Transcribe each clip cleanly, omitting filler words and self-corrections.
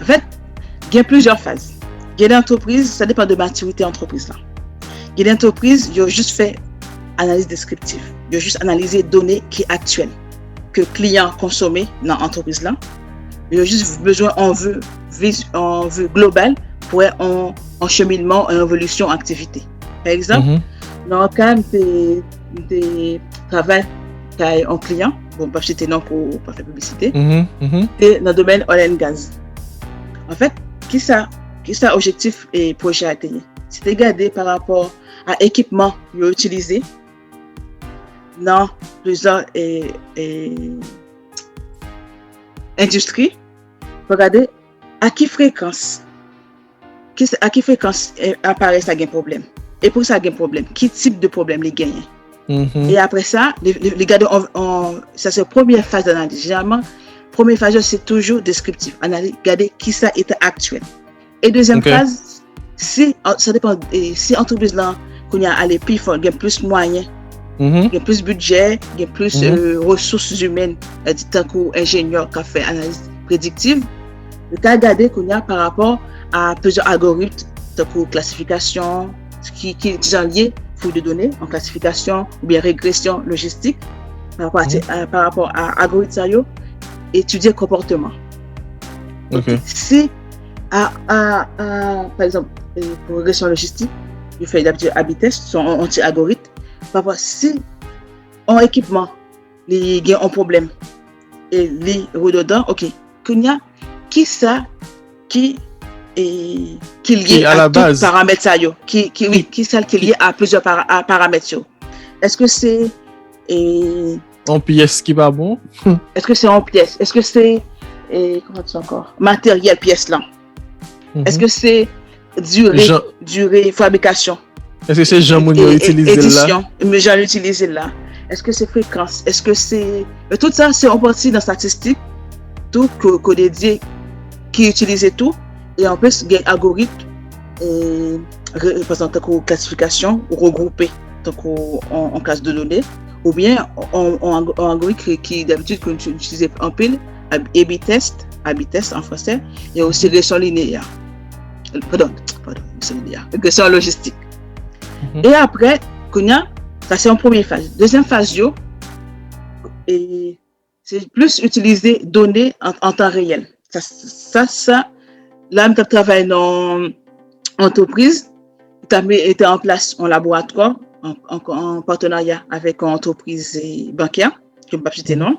En fait, il y a plusieurs phases. Il y a l'entreprise, ça dépend de maturité entreprise là. Il y a l'entreprise, il y a juste fait analyse descriptive. Il y a juste analysé données qui sont actuelles, que client consommé dans l'entreprise là. Il y a juste besoin en vue globale pour un cheminement, une évolution, activité. Par exemple, dans le cas de travail avec un client, bon, pas citer non pour pas faire publicité, et dans le domaine oil and gas. En fait, qui ça objectif et projet atteigné? C'est regarder par rapport à l'équipement utilisé dans plusieurs industries. Regarder à qui fréquence apparaît ça gain problème. Et pour ça gain problème, qui type de problème les gagne. Et après ça, les gars, ça c'est la première phase d'analyse. Généralement, première phase c'est toujours descriptif. Analyse, regarder qui ça est actuel. Et deuxième phase, ça dépend. Si entreprise là qu'on y a à l'épi, il y a plus moyens, il y a plus budget, il y a plus ressources humaines, tant qu'ingénieur qui a fait analyse prédictive. Le cas regarder qu'on y a par rapport à plusieurs algorithmes, tant que classification, qui sont liés fouille de données en classification ou bien régression logistique par rapport à algorithme, étudier comportement. Si par exemple pour régression logistique, il fait d'habitude A/B-test son anti-algorithme. Par rapport si en équipement il y a un problème et les redondants, qui ça qui lié à tous paramètres ça yo qui ça qui lié à plusieurs paramètres yo. Est-ce que c'est en pièce qui va bon? Est-ce que c'est en pièce? Est-ce que c'est comment tu encore matériel pièce là? Est-ce que c'est durée fabrication? Est-ce que c'est Jean Mounio utilisé là? Mais j'en utilisé là. Est-ce que c'est fréquence? Est-ce que c'est tout ça c'est en partie dans statistique tout que dédié qui utilisait tout. Et en plus, il y a un algorithme représentant classification ou regroupé en classe de données, ou bien un algorithme qui d'habitude qu'on utilise en pile, A/B-test en français, et aussi régression linéaire. Régression logistique. Et après, ça c'est en première phase. Deuxième phase, c'est plus utiliser données en temps réel. Ça, là, je travaille dans entreprise, était en place en laboratoire, en partenariat avec une entreprise bancaire, je ne vais pas citer non.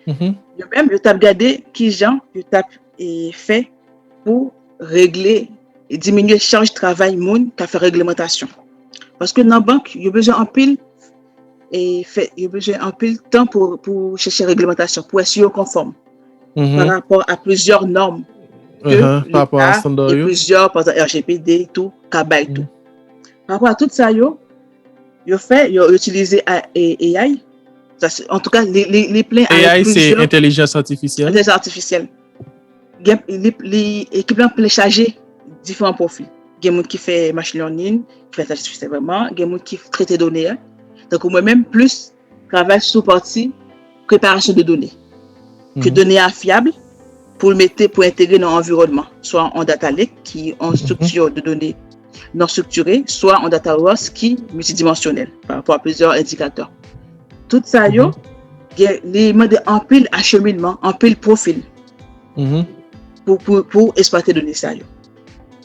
Même, je tape regarder qui gens, je tape fait pour régler et diminuer la charge de travail monde qui a fait réglementation. Parce que dans la banque, il y a besoin en pile il y a besoin en pile de temps pour chercher réglementation, pour être conforme par rapport à plusieurs normes. Par rapport à standard, plusieurs, par exemple, RGPD, tout, CABA et tout. Par rapport à tout ça, ils ont utilisé AI. En tout cas, les plans AI, c'est intelligence artificielle. Intelligence artificielle. Les équipements peuvent charger différents profils. Il y a des gens qui font machine learning, qui fait intelligence artificielle vraiment. Il y a des gens qui traitent les données. Donc, moi-même, plus travaille sur la partie préparation de données. Que données fiables. Pour intégrer dans l'environnement, soit en data lake qui est en structure de données non structurée, soit en data warehouse qui est multidimensionnel par rapport à plusieurs indicateurs. Tout ça, les modes en pile acheminement, en pile profil pour exploiter les données ça.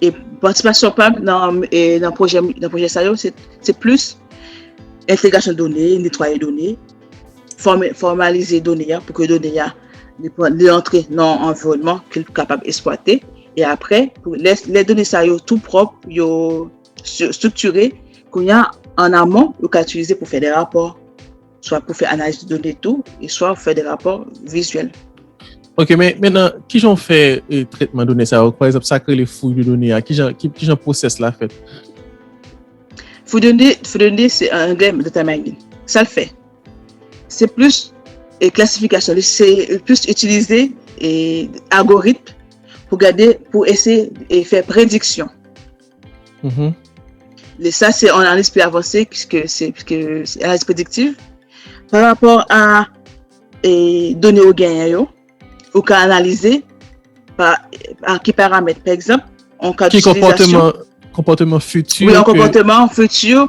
Et participation dans le projet ça, c'est plus intégration de données, nettoyer les données, formaliser les données pour que les données l'entrée dans l'environnement qu'il est capable d'exploiter. Et après, les données ça tout propre, structuré, qu'on y a en amont, qu'on peut utiliser pour faire des rapports, soit pour faire analyse de données tout, et soit pour faire des rapports visuels. Ok, mais maintenant, qui j'en fait traitement de données ça? Par exemple, ça crée les fouilles de données, qui j'en processe la fait? Fouille de données, c'est un game de data mining. Ça le fait. C'est plus et classification, c'est plus utiliser et algorithme pour essayer de faire prédiction. Ça c'est en analyse plus avancée puisque c'est analyse prédictive par rapport à données au gain ou qu'à analyser qui paramètre. Par exemple, en cas qui d'utilisation. Comportement futur. Oui, un comportement futur.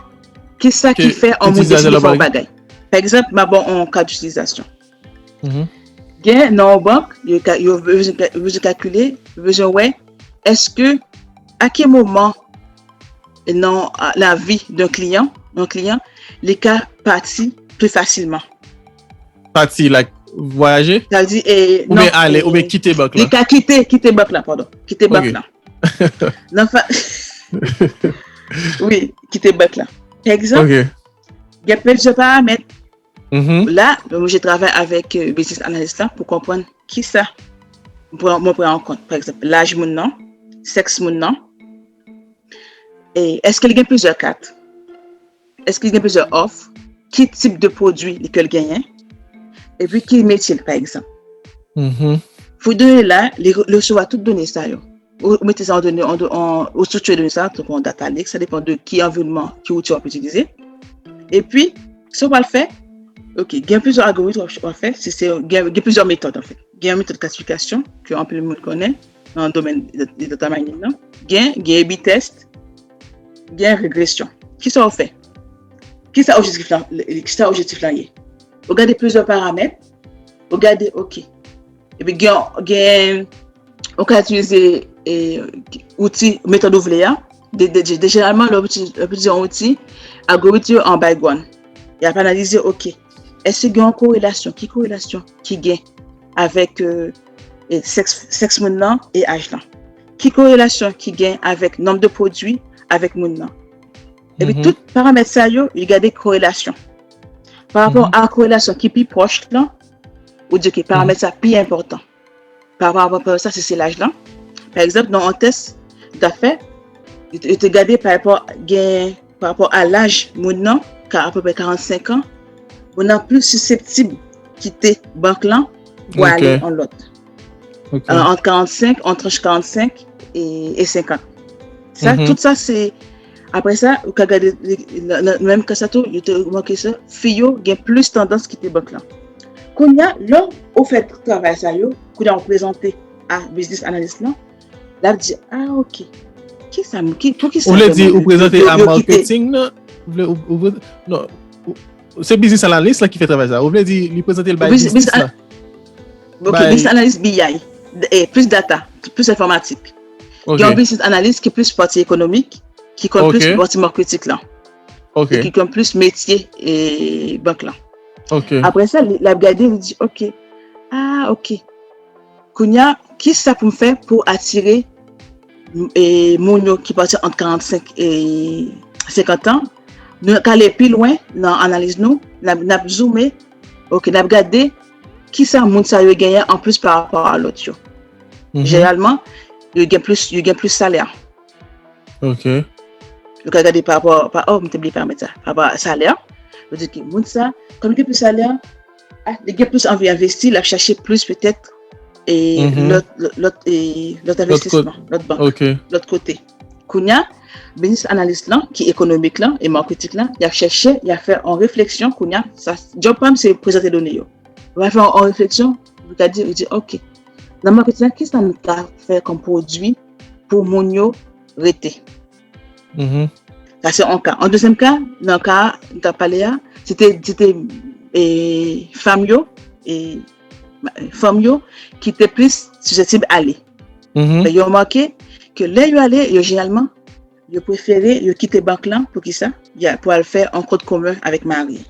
Qu'est-ce ça qui fait en mode de faire bagaille? Par exemple, en cas d'utilisation. Bien, dans la banque, vous calculer, est-ce que, à quel moment dans la vie d'un client, les cas partis plus facilement. Partis, voyager? C'est-à-dire, ou bien aller, ou bien quitter banque là. Les cas quitter banque là, pardon. Quitter banque là. Oui, quitter banque là. Par exemple, il y a plusieurs paramètres. Là, je travaille avec business analyst là pour comprendre qui ça. Pour prendre en compte, par exemple, l'âge mon sexe mon et est-ce qu'il y a plusieurs cartes? Est-ce qu'il y a plusieurs offres? Quel type de produit il gagne? Et puis, quel métier, par exemple? Vous donner là, le recevoir toutes données ça. Vous mettez ça en données, au structure de données ça, donc en data lake, ça dépend de qui environnement, qui outil on peut utiliser. Et puis, si on va le faire, ok, il y a plusieurs algorithmes on va faire, il y a plusieurs méthodes en fait. Il y a une méthode de classification que un peu le monde connaît dans le domaine de data mining. Il y a A/B test, il y a régression. Qui ça on fait? Qui ça objectif là? Regardez plusieurs paramètres. Regardez, ok. Et puis, on peut utiliser outils, méthode ouvrière. Généralement, l'outil outil, algorithme en background. Il a analysé, ok. Est-ce qu'il y a une corrélation? Qui corrélation qui gagne avec sexe maintenant et âge là? Qui corrélation qui gagne avec nombre de produits avec maintenant? Et puis, tout paramètre ça, il y a des corrélations. Par rapport à la corrélation qui est plus proche là, ou dire que paramètre ça plus important. Par rapport à ça, c'est l'âge là. Par exemple, dans un test d'affaires, il te regarde par rapport à l'âge maintenant, à peu près 45 ans, on est plus susceptible de quitter banque là ou aller en l'autre. Entre 45 et 50. Ça, tout ça, c'est. Après ça, vous regardez, même quand ça tourne, vous te remarquez ça, Fio a plus tendance à quitter banque là. Quand là, on fait travail ça, quand on présenté à business analyst là, là, on dit, ah, ok. Qui ça? Pour qui ça? Vous voulez dire, vous présentez à marketing là? Non. C'est business analyst là qui fait travail ça. Vous voulez dire, lui présenter le business là? Ok, business analyst BI, plus data, plus informatique. Il y a un business analyst qui est plus partie économique, qui compte plus partie marketing là. Qui compte plus métier et banque là. Après ça, la regardé, il dit, ok. Ah, ok. Kounia, qui ça pour me faire pour attirer Mounio qui partit entre 45 et 50 ans? Nous aller plus loin dans l'analyse, nous avons zoomé, ok, nous avons regardé qui ça moun ça yo gagné en plus par rapport à l'autre. Généralement, il gagne plus salaire. Ok. Vous regardez par rapport à par rapport à salaire. Vous dites que moun ça, comme il gagne plus salaire, il gagne plus envie d'investir, il a cherché plus peut-être et l'autre investissement, l'autre banque, l'autre côté. Kounia, business analyst là, qui est économique là et marketing là, il a cherché, il a fait en réflexion, Kounia, ça, job c'est présenter données. Il va faire en réflexion, il dit, ok, dans le marketing, qu'est-ce que nous avons fait comme produit pour Mounio rester? Ça c'est un cas. En deuxième cas, dans le cas, tu as parlé, c'était Famio qui était plus susceptible d'aller. Ils ont remarqué que là, ils allaient, généralement, ils préféraient quitter banque là pour qui ça? Pour le faire en code commun avec Marie.